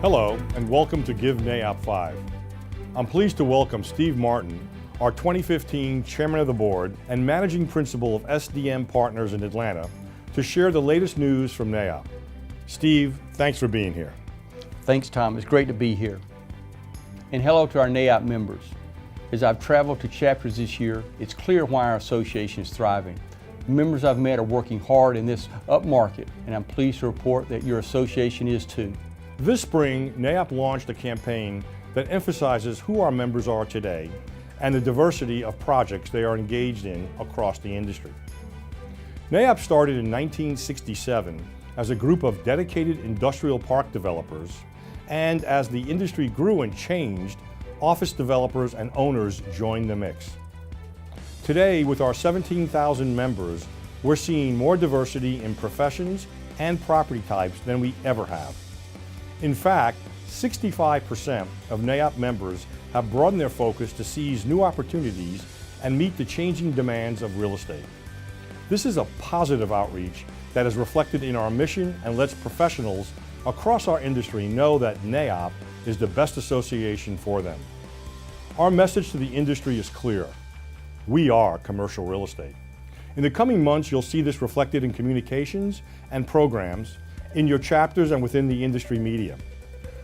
Hello, and welcome to GiveNAIOP5. I'm pleased to welcome Steve Martin, our 2015 Chairman of the Board and Managing Principal of SDM Partners in Atlanta, to share the latest news from NAIOP. Steve, thanks for being here. Thanks, Tom. It's great to be here. And hello to our NAIOP members. As I've traveled to chapters this year, it's clear why our association is thriving. The members I've met are working hard in this upmarket, and I'm pleased to report that your association is too. This spring, NAIOP launched a campaign that emphasizes who our members are today and the diversity of projects they are engaged in across the industry. NAIOP started in 1967 as a group of dedicated industrial park developers, and as the industry grew and changed, office developers and owners joined the mix. Today, with our 17,000 members, we're seeing more diversity in professions and property types than we ever have. In fact, 65% of NAIOP members have broadened their focus to seize new opportunities and meet the changing demands of real estate. This is a positive outreach that is reflected in our mission and lets professionals across our industry know that NAIOP is the best association for them. Our message to the industry is clear. We are commercial real estate. In the coming months, you'll see this reflected in communications and programs, in your chapters and within the industry media.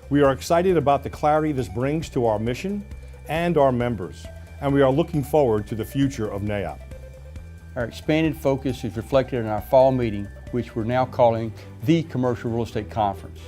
We are excited about the clarity this brings to our mission and our members, and we are looking forward to the future of NAIOP. Our expanded focus is reflected in our fall meeting, which we're now calling the Commercial Real Estate Conference.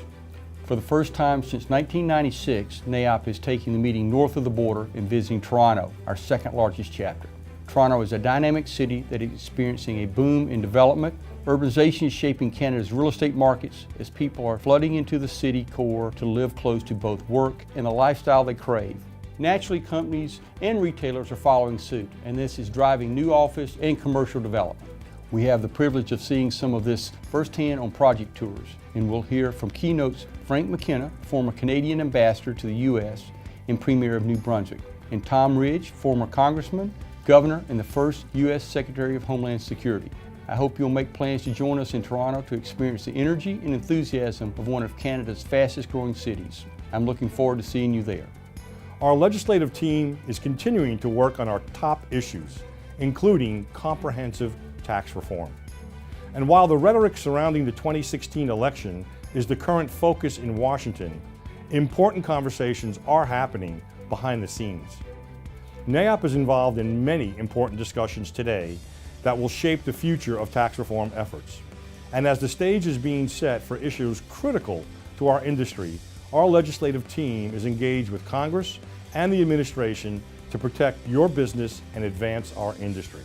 For the first time since 1996, NAIOP is taking the meeting north of the border and visiting Toronto, our second largest chapter. Toronto is a dynamic city that is experiencing a boom in development. Urbanization is shaping Canada's real estate markets as people are flooding into the city core to live close to both work and the lifestyle they crave. Naturally, companies and retailers are following suit, and this is driving new office and commercial development. We have the privilege of seeing some of this firsthand on project tours, and we'll hear from keynotes Frank McKenna, former Canadian ambassador to the U.S. and Premier of New Brunswick, and Tom Ridge, former Congressman, Governor, and the first U.S. Secretary of Homeland Security. I hope you'll make plans to join us in Toronto to experience the energy and enthusiasm of one of Canada's fastest growing cities. I'm looking forward to seeing you there. Our legislative team is continuing to work on our top issues, including comprehensive tax reform. And while the rhetoric surrounding the 2016 election is the current focus in Washington, important conversations are happening behind the scenes. NAIOP is involved in many important discussions today that will shape the future of tax reform efforts. And as the stage is being set for issues critical to our industry, our legislative team is engaged with Congress and the administration to protect your business and advance our industry.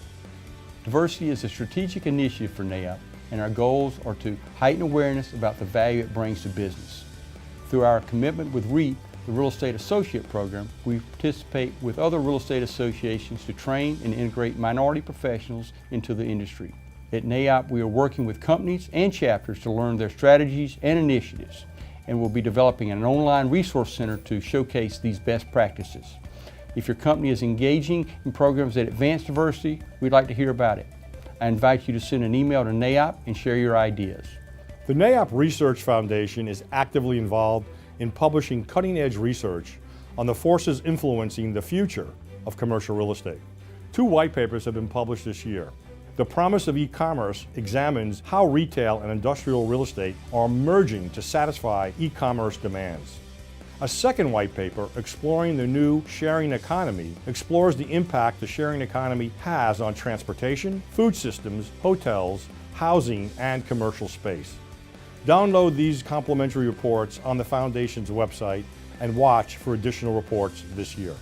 Diversity is a strategic initiative for NAIOP, and our goals are to heighten awareness about the value it brings to business. Through our commitment with REAP, the Real Estate Associate Program, we participate with other real estate associations to train and integrate minority professionals into the industry. At NAIOP, we are working with companies and chapters to learn their strategies and initiatives, and we'll be developing an online resource center to showcase these best practices. If your company is engaging in programs that advance diversity, we'd like to hear about it. I invite you to send an email to NAIOP and share your ideas. The NAIOP Research Foundation is actively involved in publishing cutting-edge research on the forces influencing the future of commercial real estate. 2 white papers have been published this year. The Promise of E-commerce examines how retail and industrial real estate are merging to satisfy e-commerce demands. A second white paper, Exploring the New Sharing Economy, explores the impact the sharing economy has on transportation, food systems, hotels, housing, and commercial space. Download these complimentary reports on the Foundation's website and watch for additional reports this year.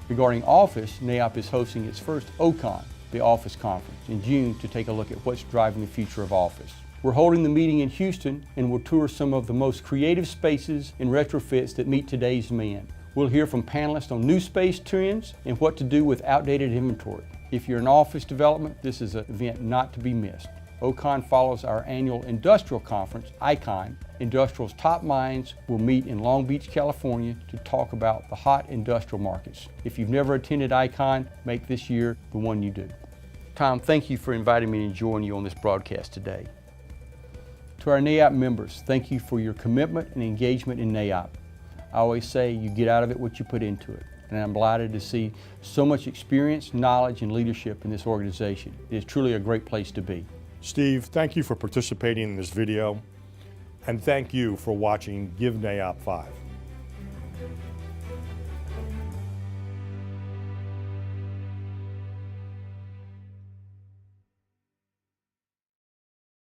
Regarding office, NAIOP is hosting its first OCON, the Office Conference, in June to take a look at what's driving the future of office. We're holding the meeting in Houston and we'll tour some of the most creative spaces and retrofits that meet today's demand. We'll hear from panelists on new space trends and what to do with outdated inventory. If you're in office development, this is an event not to be missed. OCON follows our annual industrial conference, ICON. Industrial's top minds will meet in Long Beach, California to talk about the hot industrial markets. If you've never attended ICON, make this year the one you do. Tom, thank you for inviting me to join you on this broadcast today. To our NAIOP members, thank you for your commitment and engagement in NAIOP. I always say you get out of it what you put into it, and I'm delighted to see so much experience, knowledge, and leadership in this organization. It is truly a great place to be. Steve, thank you for participating in this video, and thank you for watching GiveNAIOP5.